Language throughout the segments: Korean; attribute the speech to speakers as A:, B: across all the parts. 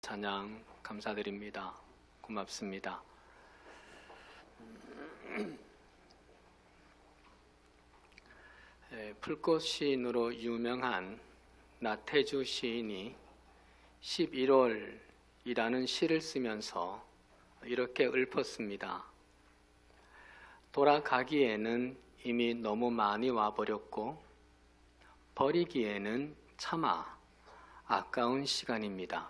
A: 찬양 감사드립니다. 고맙습니다. 풀꽃 시인으로 유명한 나태주 시인이 11월이라는 시를 쓰면서 이렇게 읊었습니다. 돌아가기에는 이미 너무 많이 와버렸고 버리기에는 차마 아까운 시간입니다.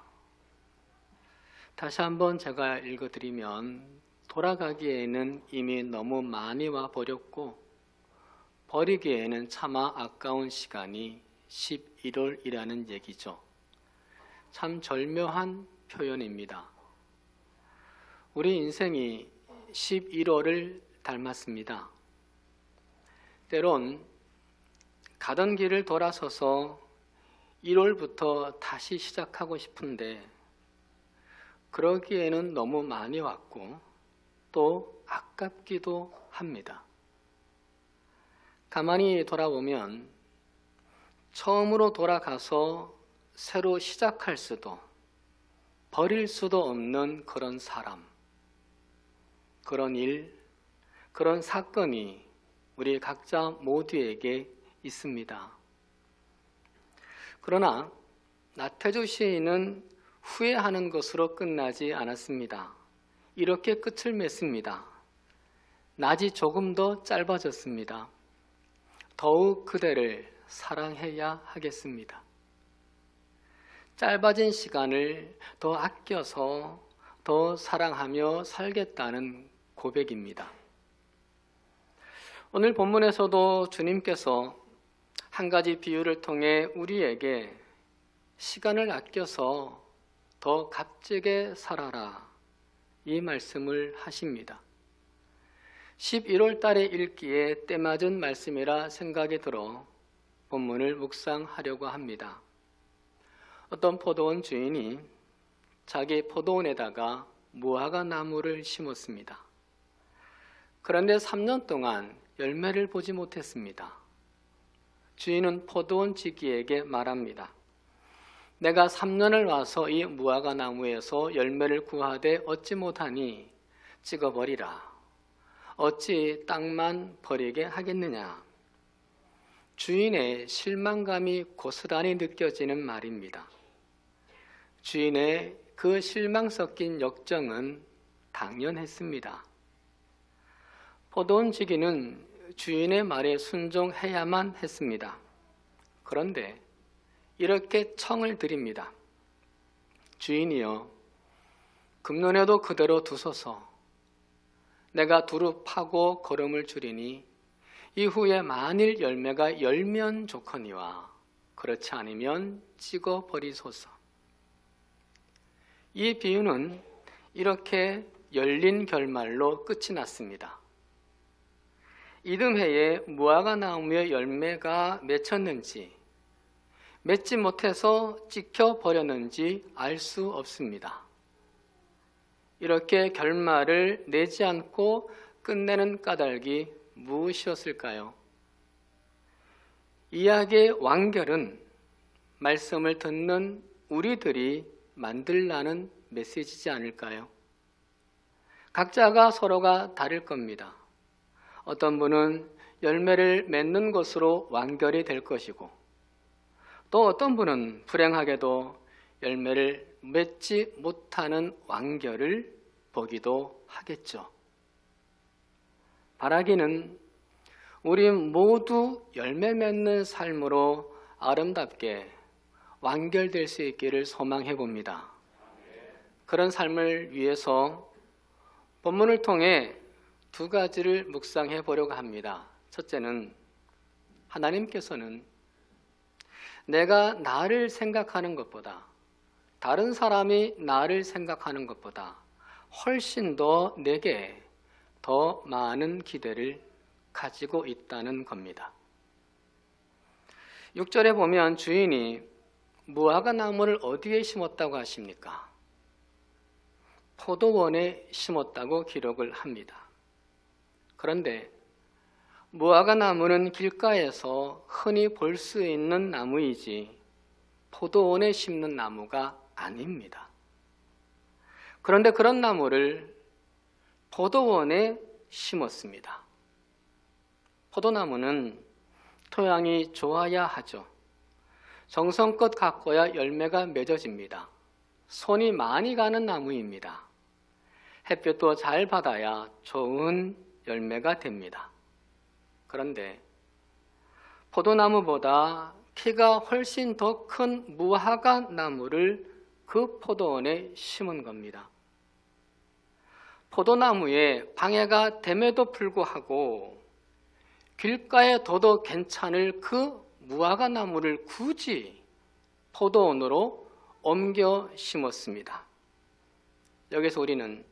A: 다시 한번 제가 읽어드리면, 돌아가기에는 이미 너무 많이 와버렸고 버리기에는 차마 아까운 시간이 11월이라는 얘기죠. 참 절묘한 표현입니다. 우리 인생이 11월을 닮았습니다. 때론 가던 길을 돌아서서 1월부터 다시 시작하고 싶은데 그러기에는 너무 많이 왔고 또 아깝기도 합니다. 가만히 돌아보면 처음으로 돌아가서 새로 시작할 수도 버릴 수도 없는 그런 사람, 그런 일, 그런 사건이 우리 각자 모두에게 있습니다. 그러나 나태주 시인은 후회하는 것으로 끝나지 않았습니다. 이렇게 끝을 맺습니다. 낮이 조금 더 짧아졌습니다. 더욱 그대를 사랑해야 하겠습니다. 짧아진 시간을 더 아껴서 더 사랑하며 살겠다는 고백입니다. 오늘 본문에서도 주님께서 한 가지 비유를 통해 우리에게 시간을 아껴서 더 값지게 살아라, 이 말씀을 하십니다. 11월 달에 읽기에 때맞은 말씀이라 생각이 들어 본문을 묵상하려고 합니다. 어떤 포도원 주인이 자기 포도원에다가 무화과 나무를 심었습니다. 그런데 3년 동안 열매를 보지 못했습니다. 주인은 포도원 지기에게 말합니다. 내가 3년을 와서 이 무화과 나무에서 열매를 구하되 얻지 못하니 찍어버리라. 어찌 땅만 버리게 하겠느냐. 주인의 실망감이 고스란히 느껴지는 말입니다. 주인의 그 실망 섞인 역정은 당연했습니다. 포도원 지기는 주인의 말에 순종해야만 했습니다. 그런데 이렇게 청을 드립니다. 주인이여, 금년에도 그대로 두소서. 내가 두루 파고 거름을 줄이니 이후에 만일 열매가 열면 좋거니와 그렇지 않으면 찍어 버리소서. 이 비유는 이렇게 열린 결말로 끝이 났습니다. 이듬해에 무화과 나무의 열매가 맺혔는지 맺지 못해서 찍혀 버렸는지 알 수 없습니다. 이렇게 결말을 내지 않고 끝내는 까닭이 무엇이었을까요? 이야기의 완결은 말씀을 듣는 우리들이 만들라는 메시지지 않을까요? 각자가 서로가 다를 겁니다. 어떤 분은 열매를 맺는 것으로 완결이 될 것이고, 또 어떤 분은 불행하게도 열매를 맺지 못하는 완결을 보기도 하겠죠. 바라기는 우리 모두 열매 맺는 삶으로 아름답게 완결될 수 있기를 소망해 봅니다. 그런 삶을 위해서 본문을 통해 두 가지를 묵상해 보려고 합니다. 첫째는, 하나님께서는 내가 나를 생각하는 것보다, 다른 사람이 나를 생각하는 것보다 훨씬 더 내게 더 많은 기대를 가지고 있다는 겁니다. 6절에 보면 주인이 무화과 나무를 어디에 심었다고 하십니까? 포도원에 심었다고 기록을 합니다. 그런데 무화과 나무는 길가에서 흔히 볼 수 있는 나무이지 포도원에 심는 나무가 아닙니다. 그런데 그런 나무를 포도원에 심었습니다. 포도나무는 토양이 좋아야 하죠. 정성껏 가꿔야 열매가 맺어집니다. 손이 많이 가는 나무입니다. 햇볕도 잘 받아야 좋은 열매가 됩니다. 그런데 포도나무보다 키가 훨씬 더 큰 무화과 나무를 그 포도원에 심은 겁니다. 포도나무에 방해가 됨에도 불구하고 길가에 둬도 괜찮을 그 무화과 나무를 굳이 포도원으로 옮겨 심었습니다. 여기서 우리는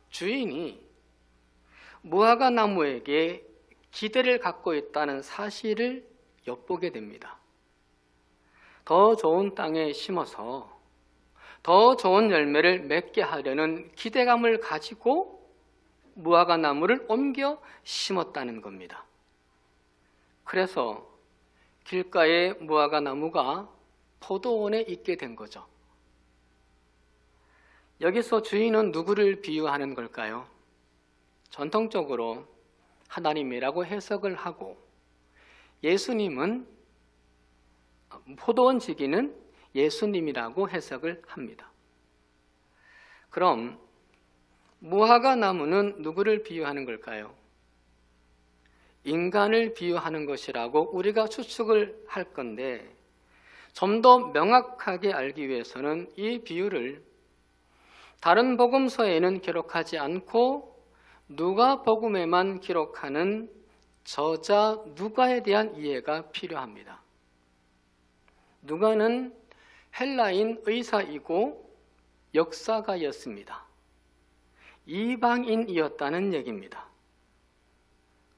A: 주인이 무화과 나무에게 기대를 갖고 있다는 사실을 엿보게 됩니다. 더 좋은 땅에 심어서 더 좋은 열매를 맺게 하려는 기대감을 가지고 무화과 나무를 옮겨 심었다는 겁니다. 그래서 길가에 무화과 나무가 포도원에 있게 된 거죠. 여기서 주인은 누구를 비유하는 걸까요? 전통적으로 하나님이라고 해석을 하고 예수님은 포도원 지기는 예수님이라고 해석을 합니다. 그럼 무화과 나무는 누구를 비유하는 걸까요? 인간을 비유하는 것이라고 우리가 추측을 할 건데 좀 더 명확하게 알기 위해서는 이 비유를 다른 복음서에는 기록하지 않고 누가복음에만 기록하는 저자 누가에 대한 이해가 필요합니다. 누가는 헬라인 의사이고 역사가였습니다. 이방인이었다는 얘기입니다.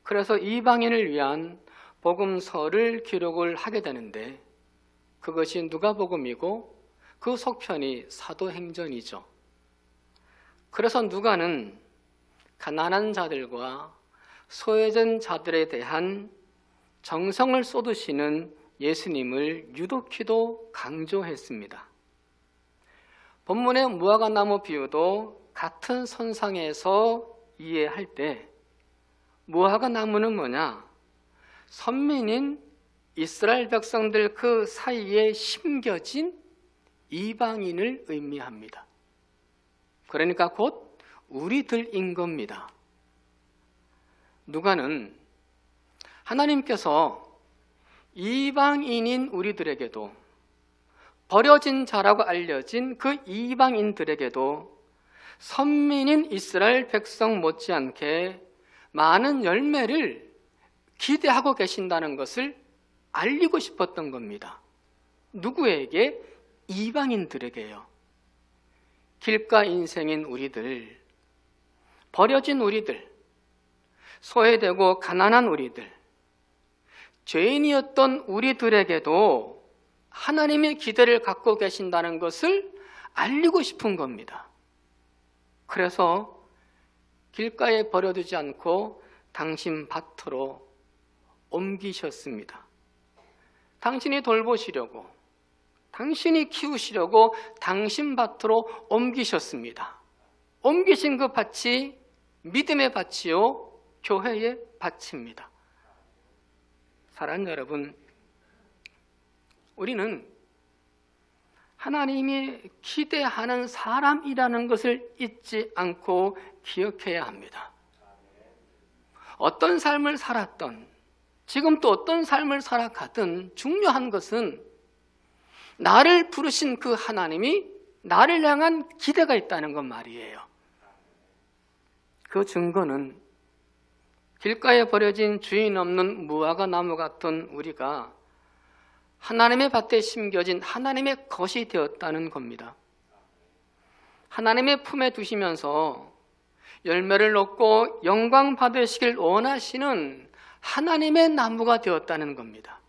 A: 그래서 이방인을 위한 복음서를 기록을 하게 되는데 그것이 누가복음이고 그 속편이 사도행전이죠. 그래서 누가는 가난한 자들과 소외된 자들에 대한 정성을 쏟으시는 예수님을 유독히도 강조했습니다. 본문의 무화과 나무 비유도 같은 선상에서 이해할 때 무화과 나무는 뭐냐? 선민인 이스라엘 백성들 그 사이에 심겨진 이방인을 의미합니다. 그러니까 곧 우리들인 겁니다. 누가는 하나님께서 이방인인 우리들에게도 버려진 자라고 알려진 그 이방인들에게도 선민인 이스라엘 백성 못지않게 많은 열매를 기대하고 계신다는 것을 알리고 싶었던 겁니다. 누구에게? 이방인들에게요. 길가 인생인 우리들, 버려진 우리들, 소외되고 가난한 우리들, 죄인이었던 우리들에게도 하나님의 기대를 갖고 계신다는 것을 알리고 싶은 겁니다. 그래서 길가에 버려두지 않고 당신 밭으로 옮기셨습니다. 당신이 돌보시려고, 당신이 키우시려고 당신 밭으로 옮기셨습니다. 옮기신 그 밭이 믿음의 밭이요, 교회의 밭입니다. 사랑하는 여러분, 우리는 하나님이 기대하는 사람이라는 것을 잊지 않고 기억해야 합니다. 어떤 삶을 살았던, 지금 또 어떤 삶을 살아가든 중요한 것은 나를 부르신 그 하나님이 나를 향한 기대가 있다는 것 말이에요. 그 증거는 길가에 버려진 주인 없는 무화과 나무 같은 우리가 하나님의 밭에 심겨진 하나님의 것이 되었다는 겁니다. 하나님의 품에 두시면서 열매를 얻고 영광 받으시길 원하시는 하나님의 나무가 되었다는 겁니다.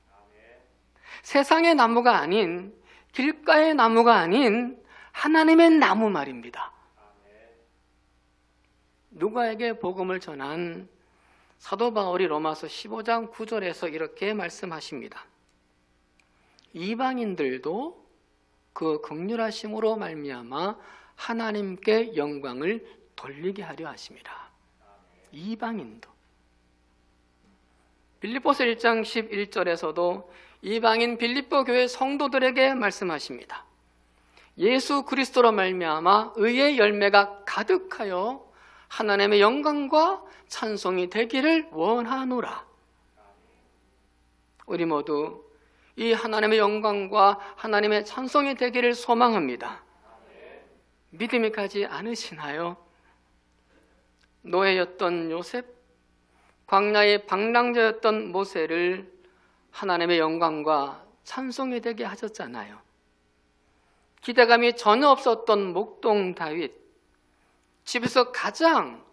A: 세상의 나무가 아닌, 길가의 나무가 아닌 하나님의 나무 말입니다. 누가에게 복음을 전한 사도 바울이 로마서 15장 9절에서 이렇게 말씀하십니다. 이방인들도 그 긍휼하심으로 말미암아 하나님께 영광을 돌리게 하려 하심이라. 이방인도. 빌립보서 1장 11절에서도 이방인 빌립보 교회 성도들에게 말씀하십니다. 예수 그리스도로 말미암아 의의 열매가 가득하여 하나님의 영광과 찬송이 되기를 원하노라. 우리 모두 이 하나님의 영광과 하나님의 찬송이 되기를 소망합니다. 믿음이 가지 않으시나요? 노예였던 요셉, 광야의 방랑자였던 모세를 하나님의 영광과 찬송이 되게 하셨잖아요. 기대감이 전혀 없었던 목동 다윗, 집에서 가장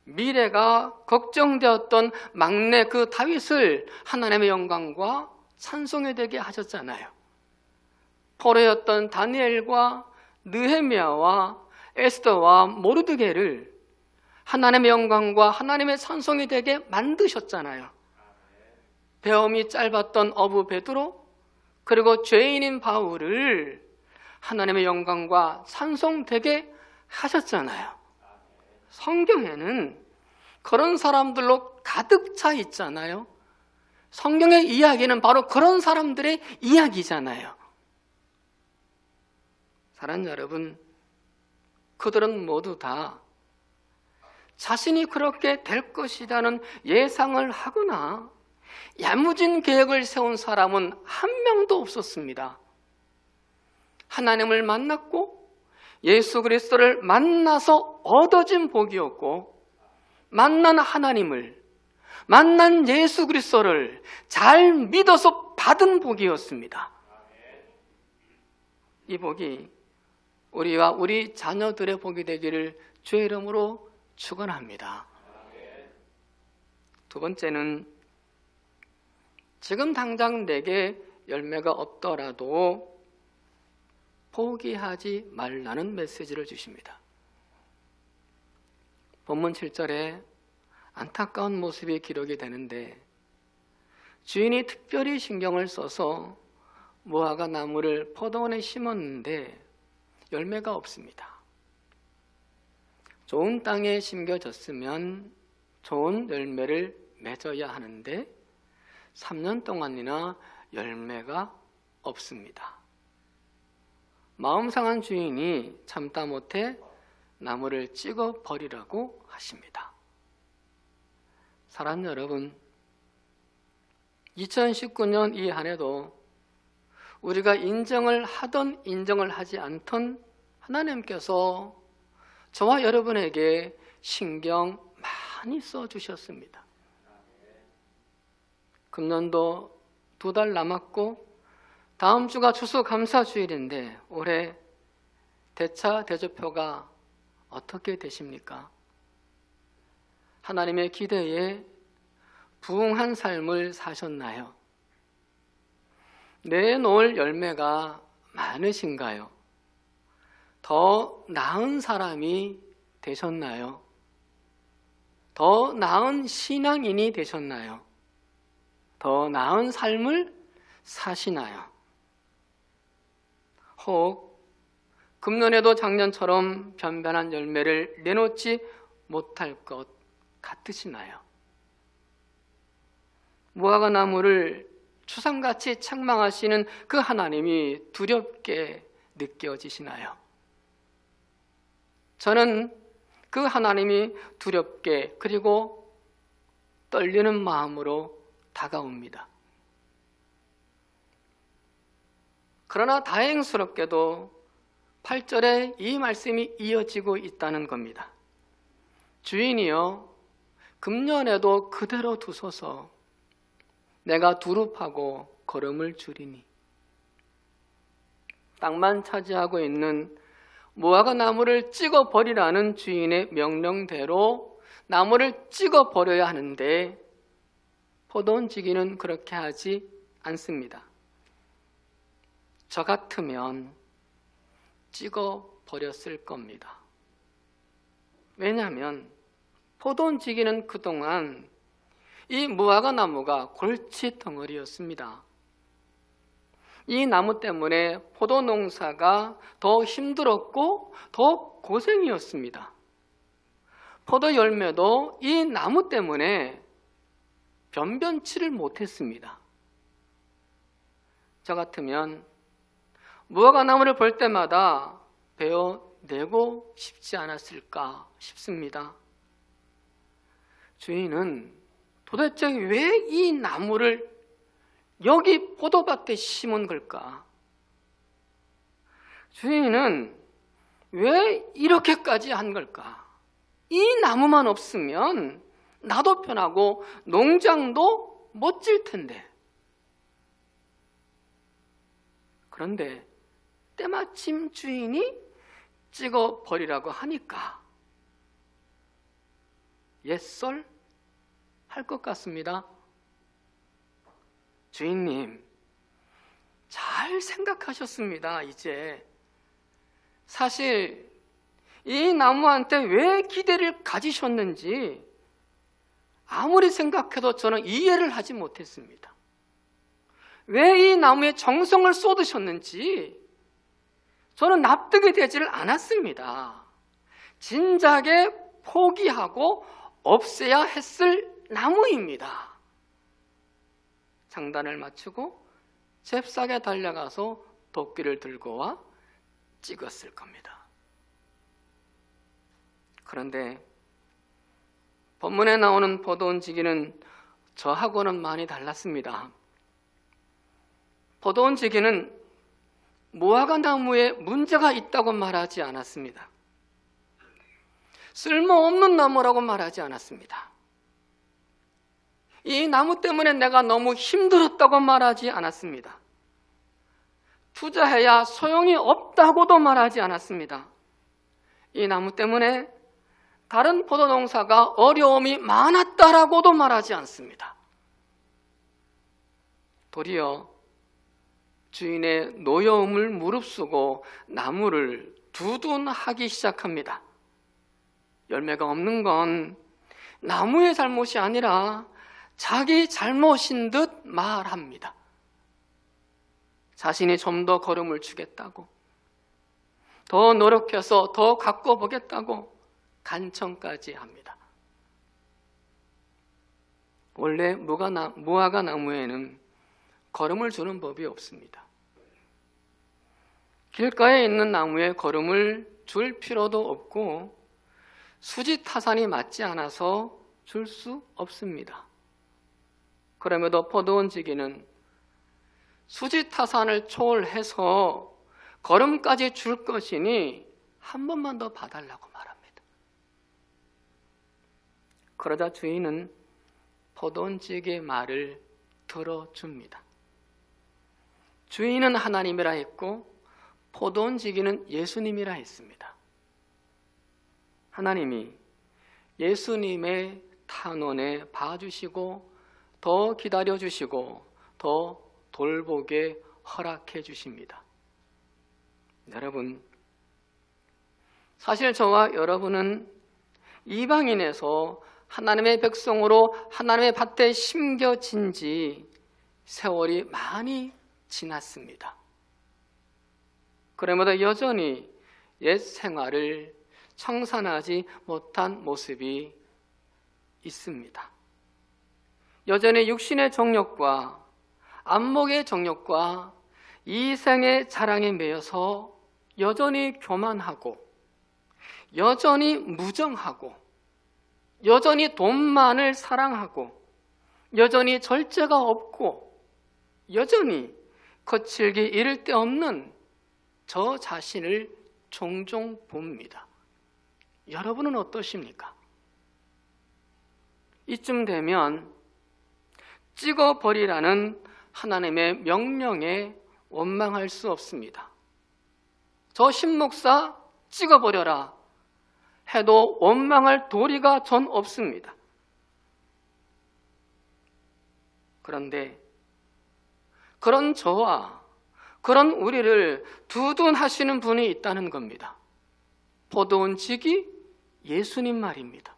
A: 미래가 걱정되었던 막내 그 다윗을 하나님의 영광과 찬송이 되게 하셨잖아요. 포로였던 다니엘과 느헤미야와 에스더와 모르드게를 하나님의 영광과 하나님의 찬송이 되게 만드셨잖아요. 배움이 짧았던 어부 베드로, 그리고 죄인인 바울을 하나님의 영광과 찬송되게 하셨잖아요. 성경에는 그런 사람들로 가득 차 있잖아요. 성경의 이야기는 바로 그런 사람들의 이야기잖아요. 사랑하는 여러분, 그들은 모두 다 자신이 그렇게 될 것이라는 예상을 하거나 야무진 계획을 세운 사람은 한 명도 없었습니다. 하나님을 만났고 예수 그리스도를 만나서 얻어진 복이었고, 만난 하나님을, 만난 예수 그리스도를 잘 믿어서 받은 복이었습니다. 이 복이 우리와 우리 자녀들의 복이 되기를 주의 이름으로 축원합니다. 두 번째는 지금 당장 내게 열매가 없더라도 포기하지 말라는 메시지를 주십니다. 본문 7절에 안타까운 모습이 기록이 되는데, 주인이 특별히 신경을 써서 무화과 나무를 포도원에 심었는데 열매가 없습니다. 좋은 땅에 심겨졌으면 좋은 열매를 맺어야 하는데 3년 동안이나 열매가 없습니다. 마음 상한 주인이 참다 못해 나무를 찍어 버리라고 하십니다. 사랑하는 여러분, 2019년 이 한 해도 우리가 인정을 하던 인정을 하지 않던 하나님께서 저와 여러분에게 신경 많이 써주셨습니다. 금년도 2달 남았고 다음 주가 추수감사주일인데 올해 대차 대조표가 어떻게 되십니까? 하나님의 기대에 부응한 삶을 사셨나요? 내놓을 열매가 많으신가요? 더 나은 사람이 되셨나요? 더 나은 신앙인이 되셨나요? 더 나은 삶을 사시나요? 혹 금년에도 작년처럼 변변한 열매를 내놓지 못할 것 같으시나요? 무화과 나무를 추상같이 책망하시는 그 하나님이 두렵게 느껴지시나요? 저는 그 하나님이 두렵게 그리고 떨리는 마음으로 다가옵니다. 그러나 다행스럽게도 8절에 이 말씀이 이어지고 있다는 겁니다. 주인이여, 금년에도 그대로 두소서. 내가 두릅하고 걸음을 줄이니. 땅만 차지하고 있는 무화과 나무를 찍어버리라는 주인의 명령대로 나무를 찍어버려야 하는데 포도원지기는 그렇게 하지 않습니다. 저 같으면 찍어버렸을 겁니다. 왜냐하면 포도원지기는 그동안 이 무화과 나무가 골칫덩어리였습니다. 이 나무 때문에 포도 농사가 더 힘들었고 더 고생이었습니다. 포도 열매도 이 나무 때문에 변변치를 못했습니다. 저 같으면 무화과 나무를 볼 때마다 베어내고 싶지 않았을까 싶습니다. 주인은 도대체 왜 이 나무를 여기 포도밭에 심은 걸까? 주인은 왜 이렇게까지 한 걸까? 이 나무만 없으면 나도 편하고 농장도 멋질 텐데. 그런데 때마침 주인이 찍어버리라고 하니까 옛설 할 것 같습니다. 주인님, 잘 생각하셨습니다. 이제 사실 이 나무한테 왜 기대를 가지셨는지 아무리 생각해도 저는 이해를 하지 못했습니다. 왜 이 나무에 정성을 쏟으셨는지 저는 납득이 되지를 않았습니다. 진작에 포기하고 없애야 했을 나무입니다. 장단을 맞추고 잽싸게 달려가서 도끼를 들고 와 찍었을 겁니다. 그런데 본문에 나오는 포도원지기는 저하고는 많이 달랐습니다. 포도원지기는 무화과 나무에 문제가 있다고 말하지 않았습니다. 쓸모없는 나무라고 말하지 않았습니다. 이 나무 때문에 내가 너무 힘들었다고 말하지 않았습니다. 투자해야 소용이 없다고도 말하지 않았습니다. 이 나무 때문에 다른 포도 농사가 어려움이 많았다라고도 말하지 않습니다. 도리어 주인의 노여움을 무릅쓰고 나무를 두둔하기 시작합니다. 열매가 없는 건 나무의 잘못이 아니라 자기 잘못인 듯 말합니다. 자신이 좀 더 걸음을 주겠다고, 더 노력해서 더 가꿔 보겠다고 간청까지 합니다. 원래 무화과 나무에는 거름을 주는 법이 없습니다. 길가에 있는 나무에 거름을 줄 필요도 없고 수지 타산이 맞지 않아서 줄 수 없습니다. 그럼에도 포도원지기는 수지 타산을 초월해서 거름까지 줄 것이니 한 번만 더 봐달라고 말합니다. 그러자 주인은 포도원지기의 말을 들어줍니다. 주인은 하나님이라 했고 포도원지기는 예수님이라 했습니다. 하나님이 예수님의 탄원에 봐주시고 더 기다려주시고 더 돌보게 허락해 주십니다. 여러분, 사실 저와 여러분은 이방인에서 하나님의 백성으로 하나님의 밭에 심겨진 지 세월이 많이 지났습니다. 그러므로 여전히 옛 생활을 청산하지 못한 모습이 있습니다. 여전히 육신의 정욕과 안목의 정욕과 이생의 자랑에 매여서 여전히 교만하고 여전히 무정하고 여전히 돈만을 사랑하고 여전히 절제가 없고 여전히 거칠기 이를 데 없는 저 자신을 종종 봅니다. 여러분은 어떠십니까? 이쯤 되면 찍어버리라는 하나님의 명령에 원망할 수 없습니다. 저 신목사 찍어버려라 해도 원망할 도리가 전 없습니다. 그런데 그런 저와 그런 우리를 두둔하시는 분이 있다는 겁니다. 포도원지기 예수님 말입니다.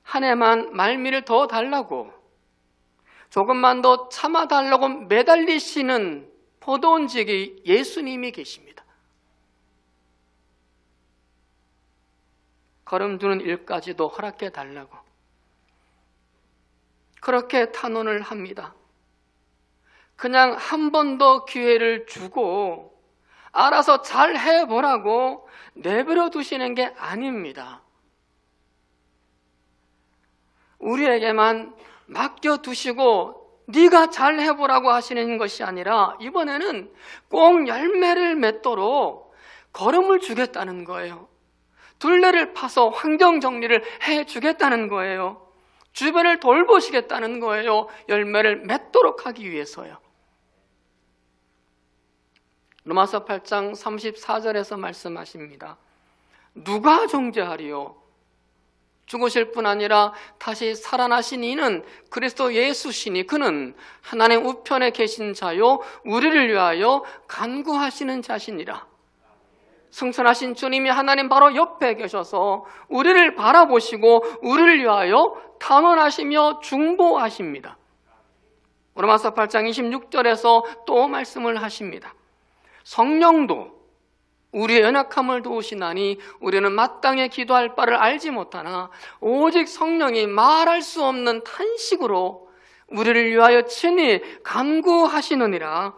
A: 한 해만 말미를 더 달라고, 조금만 더 참아달라고 매달리시는 포도원지기 예수님이 계십니다. 걸음두는 일까지도 허락해 달라고 그렇게 탄원을 합니다. 그냥 한 번 더 기회를 주고 알아서 잘 해보라고 내버려 두시는 게 아닙니다. 우리에게만 맡겨두시고 네가 잘 해보라고 하시는 것이 아니라 이번에는 꼭 열매를 맺도록 걸음을 주겠다는 거예요. 둘레를 파서 환경 정리를 해주겠다는 거예요. 주변을 돌보시겠다는 거예요. 열매를 맺도록 하기 위해서요. 로마서 8장 34절에서 말씀하십니다. 누가 정죄하리요? 죽으실 뿐 아니라 다시 살아나신 이는 그리스도 예수시니 그는 하나님 우편에 계신 자요 우리를 위하여 간구하시는 자시니라. 승천하신 주님이 하나님 바로 옆에 계셔서 우리를 바라보시고 우리를 위하여 탄원하시며 중보하십니다. 로마서 8장 26절에서 또 말씀을 하십니다. 성령도 우리의 연약함을 도우시나니 우리는 마땅히 기도할 바를 알지 못하나 오직 성령이 말할 수 없는 탄식으로 우리를 위하여 친히 간구하시느니라.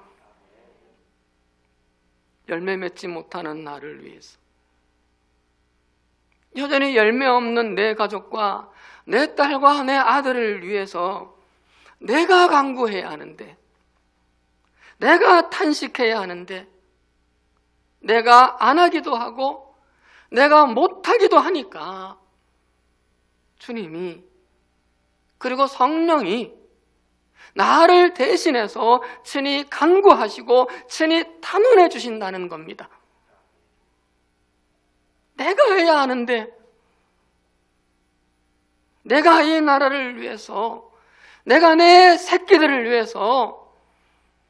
A: 열매 맺지 못하는 나를 위해서, 여전히 열매 없는 내 가족과 내 딸과 내 아들을 위해서 내가 간구해야 하는데, 내가 탄식해야 하는데, 내가 안 하기도 하고 내가 못하기도 하니까 주님이 그리고 성령이 나를 대신해서 친히 간구하시고 친히 탄원해 주신다는 겁니다. 내가 해야 하는데, 내가 이 나라를 위해서, 내가 내 새끼들을 위해서,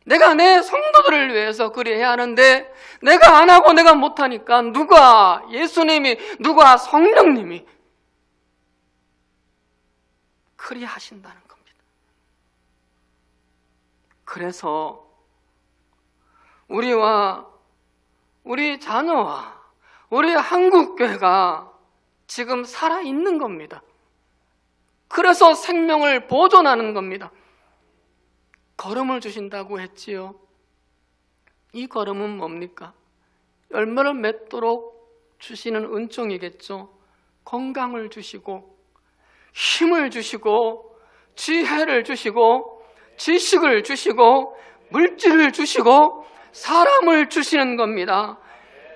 A: 내가 내 성도들을 위해서 그리해야 하는데 내가 안 하고 내가 못하니까 누가, 예수님이, 누가, 성령님이 그리 하신다는 겁니다. 그래서 우리와 우리 자녀와 우리 한국교회가 지금 살아있는 겁니다. 그래서 생명을 보존하는 겁니다. 걸음을 주신다고 했지요. 이 걸음은 뭡니까? 열매를 맺도록 주시는 은총이겠죠. 건강을 주시고 힘을 주시고 지혜를 주시고 지식을 주시고 물질을 주시고 사람을 주시는 겁니다.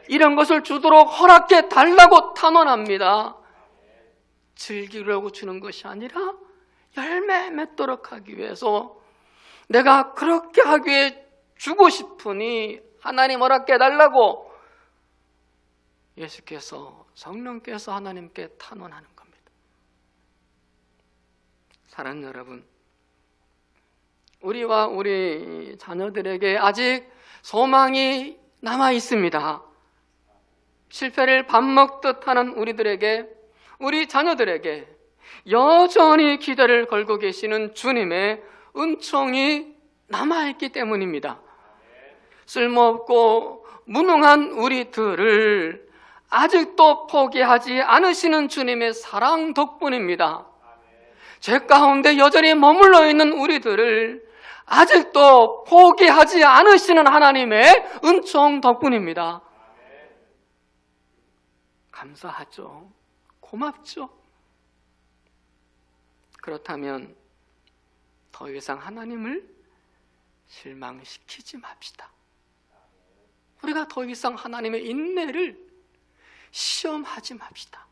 A: 이런 것을 주도록 허락해 달라고 탄원합니다. 즐기려고 주는 것이 아니라 열매 맺도록 하기 위해서, 내가 그렇게 하기에 주고 싶으니 하나님 허락해 달라고 예수께서, 성령께서 하나님께 탄원하는 겁니다. 사랑하는 여러분, 우리와 우리 자녀들에게 아직 소망이 남아 있습니다. 실패를 밥 먹듯 하는 우리들에게, 우리 자녀들에게 여전히 기대를 걸고 계시는 주님의 은총이 남아있기 때문입니다. 쓸모없고 무능한 우리들을 아직도 포기하지 않으시는 주님의 사랑 덕분입니다. 죄 가운데 여전히 머물러 있는 우리들을 아직도 포기하지 않으시는 하나님의 은총 덕분입니다. 감사하죠. 고맙죠. 그렇다면 더 이상 하나님을 실망시키지 맙시다. 우리가 더 이상 하나님의 인내를 시험하지 맙시다.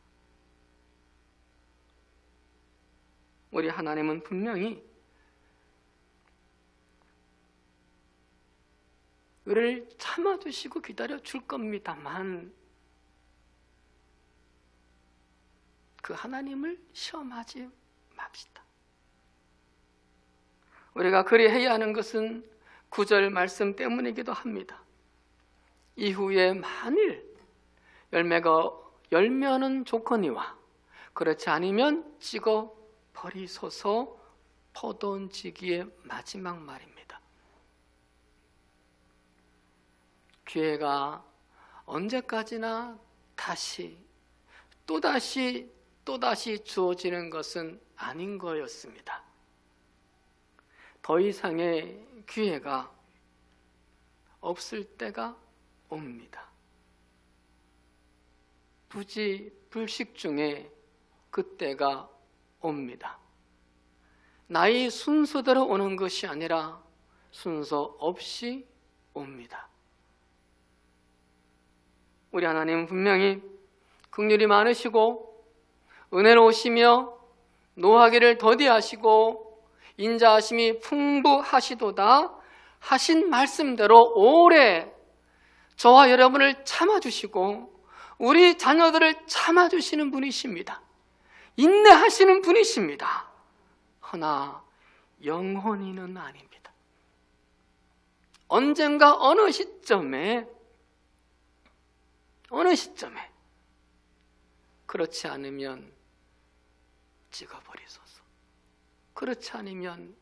A: 우리 하나님은 분명히 우리를 참아주시고 기다려 줄 겁니다만 그 하나님을 시험하지 맙시다. 우리가 그리해야 하는 것은 9절 말씀 때문이기도 합니다. 이후에 만일 열매가 열면은 좋거니와 그렇지 않으면 찍어 버리소서 포도원지기의 마지막 말입니다. 기회가 언제까지나 또다시 주어지는 것은 아닌 거였습니다. 더 이상의 기회가 없을 때가 옵니다. 부지불식 중에 그때가 옵니다. 나의 순서대로 오는 것이 아니라 순서 없이 옵니다. 우리 하나님은 분명히 긍휼이 많으시고 은혜로우시며 노하기를 더디하시고 인자하심이 풍부하시도다 하신 말씀대로 오래 저와 여러분을 참아주시고 우리 자녀들을 참아주시는 분이십니다. 인내하시는 분이십니다. 허나 영원히는 아닙니다. 언젠가 어느 시점에 그렇지 않으면 찍어버리소서, 그렇지 않으면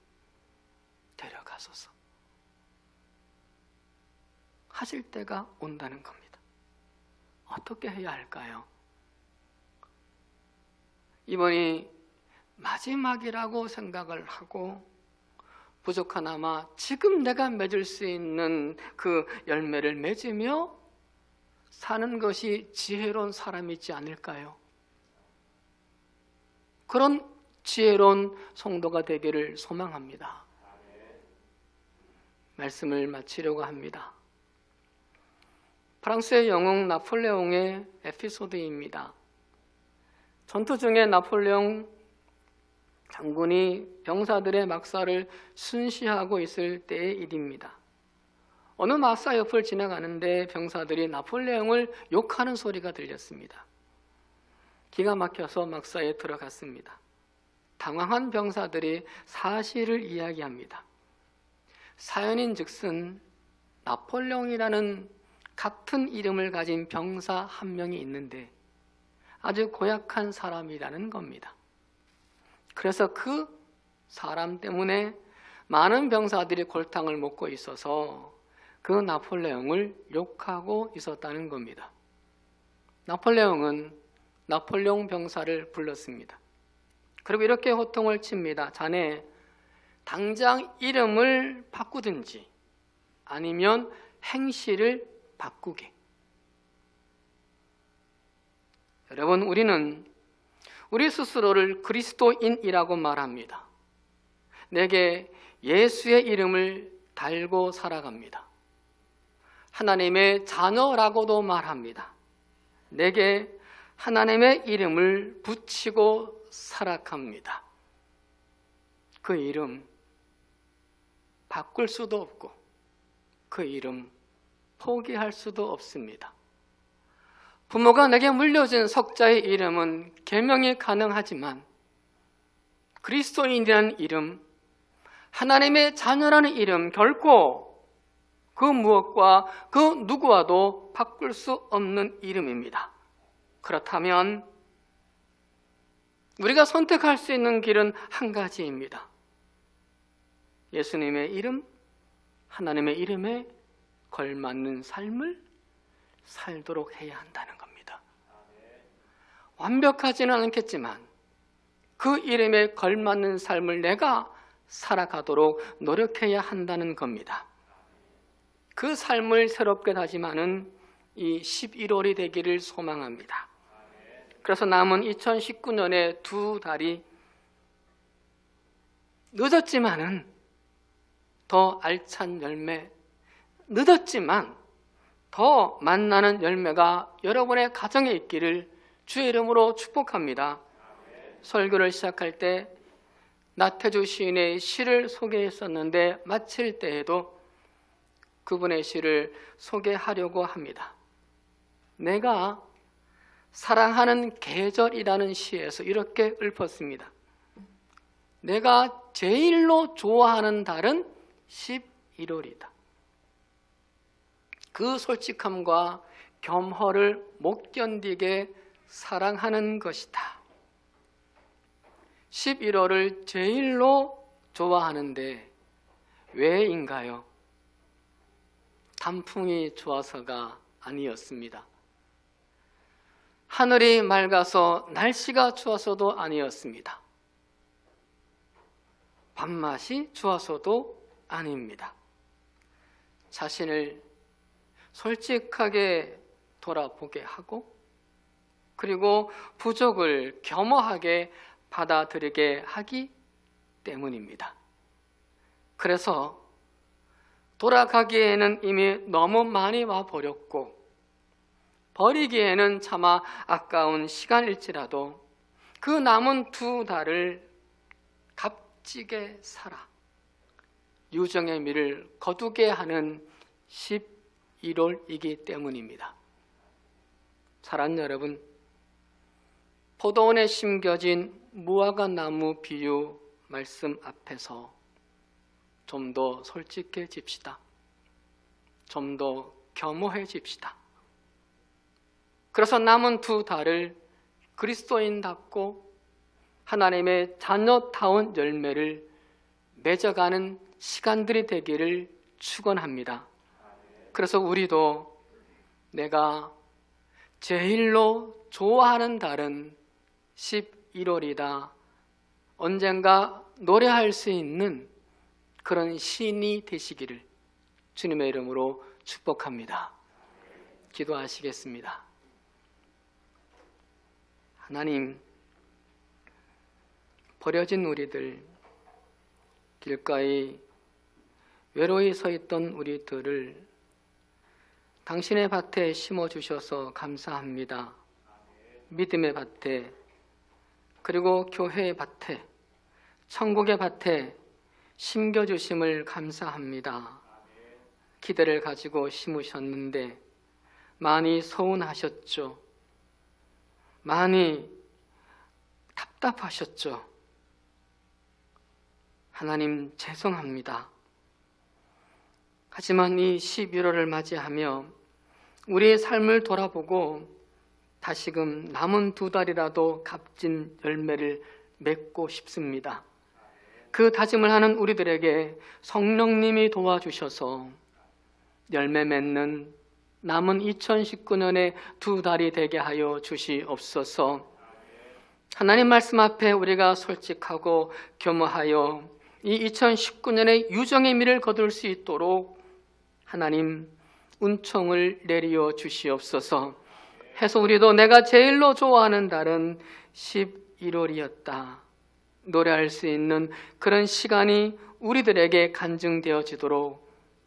A: 데려가소서 하실 때가 온다는 겁니다. 어떻게 해야 할까요? 이번이 마지막이라고 생각을 하고 부족하나마 지금 내가 맺을 수 있는 그 열매를 맺으며 사는 것이 지혜로운 사람이지 않을까요? 그런 지혜로운 성도가 되기를 소망합니다. 말씀을 마치려고 합니다. 프랑스의 영웅 나폴레옹의 에피소드입니다. 전투 중에 나폴레옹 장군이 병사들의 막사를 순시하고 있을 때의 일입니다. 어느 막사 옆을 지나가는데 병사들이 나폴레옹을 욕하는 소리가 들렸습니다. 기가 막혀서 막사에 들어갔습니다. 당황한 병사들이 사실을 이야기합니다. 사연인즉슨 나폴레옹이라는 같은 이름을 가진 병사 한 명이 있는데 아주 고약한 사람이라는 겁니다. 그래서 그 사람 때문에 많은 병사들이 골탕을 먹고 있어서 그 나폴레옹을 욕하고 있었다는 겁니다. 나폴레옹은 나폴레옹 병사를 불렀습니다. 그리고 이렇게 호통을 칩니다. 자네 당장 이름을 바꾸든지 아니면 행실을 바꾸게. 여러분, 우리는 우리 스스로를 그리스도인이라고 말합니다. 내게 예수의 이름을 달고 살아갑니다. 하나님의 자녀라고도 말합니다. 내게 하나님의 이름을 붙이고 살아갑니다. 그 이름 바꿀 수도 없고 그 이름 포기할 수도 없습니다. 부모가 내게 물려준 석자의 이름은 계명이 가능하지만 그리스도인이라는 이름, 하나님의 자녀라는 이름 결코 그 무엇과 그 누구와도 바꿀 수 없는 이름입니다. 그렇다면 우리가 선택할 수 있는 길은 한 가지입니다. 예수님의 이름, 하나님의 이름에 걸맞는 삶을 살도록 해야 한다는 겁니다. 완벽하지는 않겠지만 그 이름에 걸맞는 삶을 내가 살아가도록 노력해야 한다는 겁니다. 그 삶을 새롭게 다짐하는 이 11월이 되기를 소망합니다. 그래서 남은 2019년의 2달이 늦었지만은 더 알찬 열매, 늦었지만 더 만나는 열매가 여러분의 가정에 있기를 주의 이름으로 축복합니다. 설교를 시작할 때 나태주 시인의 시를 소개했었는데 마칠 때에도 그분의 시를 소개하려고 합니다. 내가 사랑하는 계절이라는 시에서 이렇게 읊었습니다. 내가 제일로 좋아하는 달은 11월이다. 그 솔직함과 겸허를 못 견디게 사랑하는 것이다. 11월을 제일로 좋아하는데 왜인가요? 단풍이 좋아서가 아니었습니다. 하늘이 맑아서 날씨가 좋아서도 아니었습니다. 밥맛이 좋아서도 아닙니다. 자신을 솔직하게 돌아보게 하고 그리고 부족을 겸허하게 받아들이게 하기 때문입니다. 그래서 돌아가기에는 이미 너무 많이 와버렸고 버리기에는 차마 아까운 시간일지라도 그 남은 2달을 값지게 살아 유정의 미를 거두게 하는 11월이기 때문입니다. 사랑 여러분, 포도원에 심겨진 무화과 나무 비유 말씀 앞에서 좀 더 솔직해집시다. 좀 더 겸허해집시다. 그래서 남은 2달을 그리스도인답고 하나님의 자녀다운 열매를 맺어가는 시간들이 되기를 축원합니다. 그래서 우리도 내가 제일로 좋아하는 달은 11월이다. 언젠가 노래할 수 있는 그런 시인이 되시기를 주님의 이름으로 축복합니다. 기도하시겠습니다. 하나님, 버려진 우리들, 길가에 외로이 서 있던 우리들을 당신의 밭에 심어주셔서 감사합니다. 믿음의 밭에, 그리고 교회의 밭에, 천국의 밭에 심겨주심을 감사합니다. 기대를 가지고 심으셨는데 많이 서운하셨죠. 많이 답답하셨죠. 하나님 죄송합니다. 하지만 이 11월을 맞이하며 우리의 삶을 돌아보고 다시금 남은 2달이라도 값진 열매를 맺고 싶습니다. 그 다짐을 하는 우리들에게 성령님이 도와주셔서 열매 맺는 남은 2019년의 2달이 되게 하여 주시옵소서. 하나님 말씀 앞에 우리가 솔직하고 겸허하여 이 2019년의 유정의 미를 거둘 수 있도록 하나님 은총을 내리어 주시옵소서. 해서 우리도 내가 제일로 좋아하는 달은 11월이었다. 노래할 수 있는 그런 시간이 우리들에게 간증되어지도록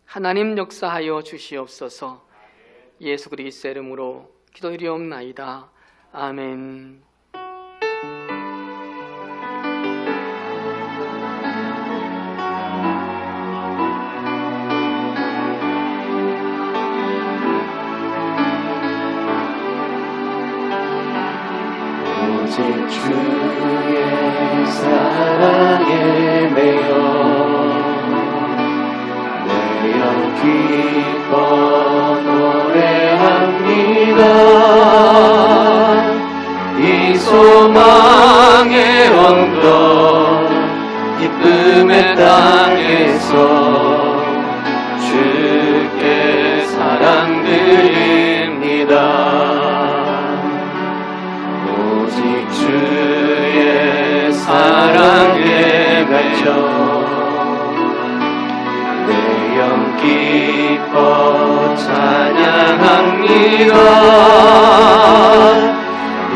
A: 하나님 역사하여 주시옵소서. 예수 그리스도의 이름으로 기도드리옵나이다. 아멘.
B: 오직 주의 사랑에 매여 내 영 기뻐 노래합니다. 이 소망의 언덕 기쁨의 땅에서 주께 사랑 드립니다. 오직 주의 사랑에 맺혀 내 영 기뻐 찬양합니다.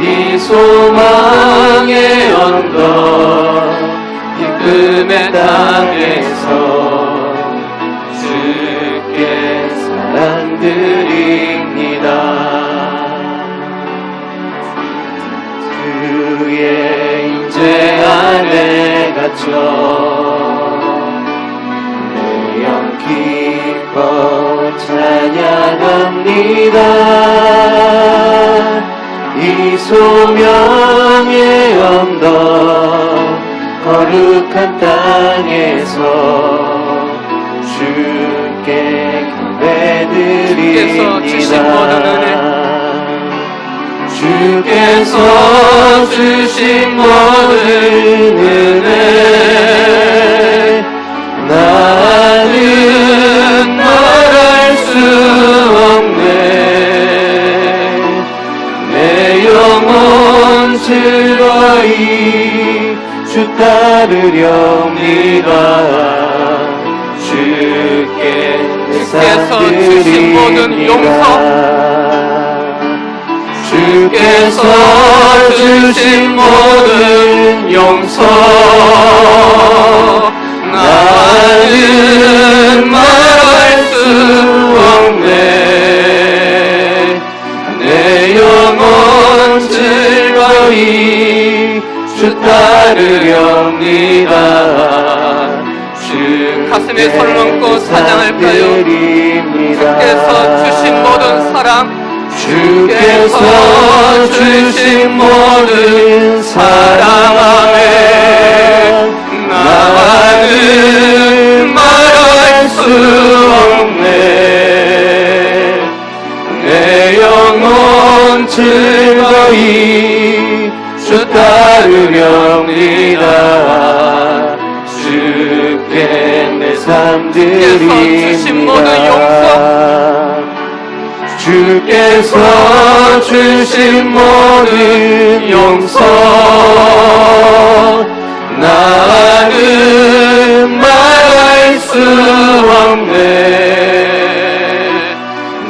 B: 이 소망의 언덕 기쁨의 땅에서 주께 사랑 드립니다. 주의 임재 안에 갇혀 내 영 기뻐 찬양합니다. 이 소명의 언덕 거룩한 땅에서 주께 경배드립니다. 주께서 주신 모든 은혜 즐거이 주 따르렵니다. 주께 내
A: 주께서
B: 삶
A: 주신 모든
B: 드립니다. 주께서 주신 모든 용서 나는 말할 수 없네. 내 영혼 즐거이 주 따르렵니다.
A: 가슴에 손을 얹고 찬양할까요? 주께서 주신 모든 사랑,
B: 주께서 주신 모든 사랑함에 나는 말할 수 없네. 내 영혼 즐거이 주 따르렵니다. 주께 내 삶 드립니다. 주께서 주신 모든 용서 나는 말할 수 없네.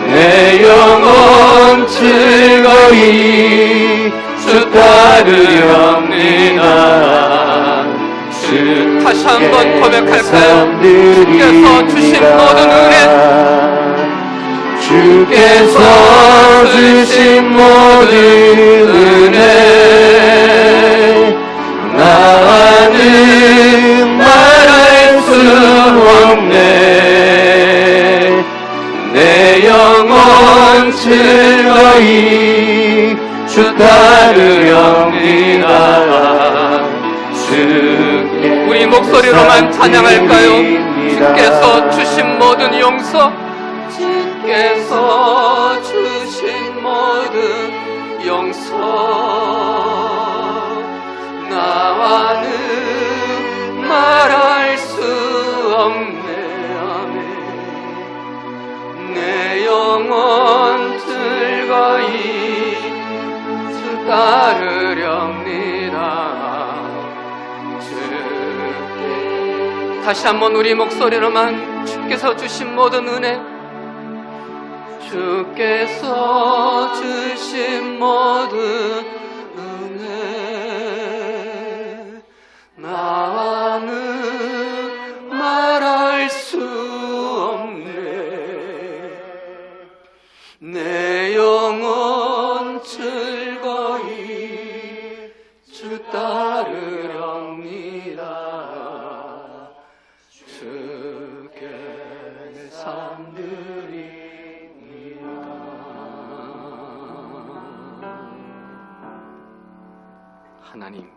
B: 내 영혼 즐거이 주 따르렵니다.
A: 다시 한번 고백할까요? 주께서 주신 모든 은혜,
B: 주께서 주신 모든 은혜 나는 말할 수 없네. 내 영혼 즐거이 주 따르렵니다.
A: 우리 목소리로만 찬양할까요? 주께서 주신 모든 용서, 주께서 주신 모든 용서 나와는 말할 수 없네. 아멘. 내 영혼 즐거이 주 따르렵니다. 주께 다시 한번 우리 목소리로만 주께서 주신 모든 은혜, 주께서 주신 모든 은혜 나와는 말할 수 없네. 내 영혼 즐거이 주 따르렵니다. 주께 내 삶 드립니다. 하나님,